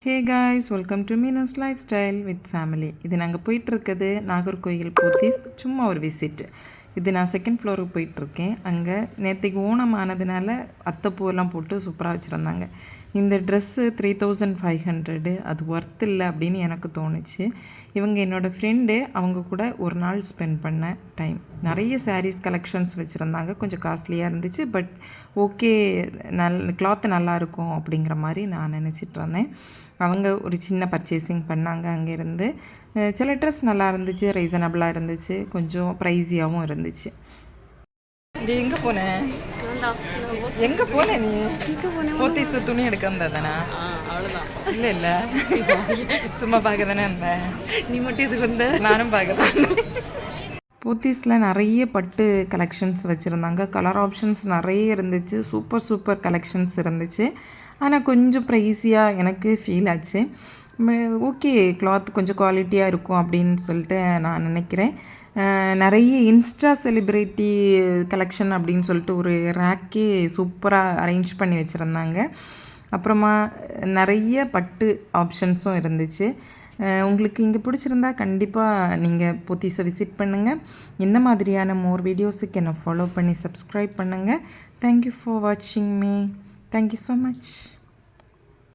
Hey guys, welcome to Meenu's life style with family. இது நாங்கள் போயிட்டுருக்குது நாகர்கோயில் போத்தீஸ், சும்மா ஒரு விசிட். இது நான் செகண்ட் ஃப்ளோருக்கு போயிட்டுருக்கேன். அங்கே நேற்றுக்கு ஓணம் ஆனதுனால அத்தைப்பூவெல்லாம் போட்டு சூப்பராக வச்சுருந்தாங்க. இந்த ட்ரெஸ்ஸு 3500, அது ஒர்த் இல்லை அப்படின்னு எனக்கு தோணுச்சு. இவங்க என்னோடய ஃப்ரெண்டு, அவங்க கூட ஒரு நாள் ஸ்பெண்ட் பண்ண டைம். நிறைய சாரீஸ் கலெக்ஷன்ஸ் வச்சுருந்தாங்க. கொஞ்சம் காஸ்ட்லியாக இருந்துச்சு, பட் ஓகே, கிளாத்து நல்லாயிருக்கும் அப்படிங்கிற மாதிரி நான் நினச்சிட்ருந்தேன். அவங்க ஒரு சின்ன பர்ச்சேசிங் பண்ணாங்க அங்கேருந்து. சில ட்ரெஸ் நல்லா இருந்துச்சு, ரீசனபிளாக இருந்துச்சு, கொஞ்சம் ப்ரைஸியாகவும் இருந்துச்சு. நீ எங்கே போனேன்? எங்கே போனேன் நீ? போத்தீஸ் துணி எடுக்க வந்ததானா? அவ்வளோதான். இல்லை இல்லை, சும்மா பார்க்க தானே இருந்தேன். நீ மட்டும் இதுக்கு வந்த? நானும் பார்க்க தான். போத்தீஸில் நிறைய பட்டு கலெக்ஷன்ஸ் வச்சுருந்தாங்க. கலர் ஆப்ஷன்ஸ் நிறைய இருந்துச்சு. சூப்பர் கலெக்ஷன்ஸ் இருந்துச்சு. ஆனால் கொஞ்சம் ப்ரைஸியாக எனக்கு ஃபீல் ஆச்சு. ஓகே, கிளாத் கொஞ்சம் குவாலிட்டியாக இருக்கும் அப்படின்னு சொல்லிட்டு நான் நினைக்கிறேன். நிறைய இன்ஸ்டா செலிப்ரிட்டி கலெக்ஷன் அப்படின்னு சொல்லிட்டு ஒரு ரேக்கே சூப்பராக அரேஞ்ச் பண்ணி வச்சுருந்தாங்க. அப்புறமா நிறைய பட்டு ஆப்ஷன்ஸும் இருந்துச்சு. உங்களுக்கு இங்கே பிடிச்சிருந்தா கண்டிப்பாக நீங்கள் போத்தீஸை விசிட் பண்ணுங்கள். இந்த மாதிரியான மோர் வீடியோஸுக்கு என்னை ஃபாலோ பண்ணி சப்ஸ்கிரைப் பண்ணுங்கள். தேங்க்யூ ஃபார் வாட்சிங் me. Thank you so much.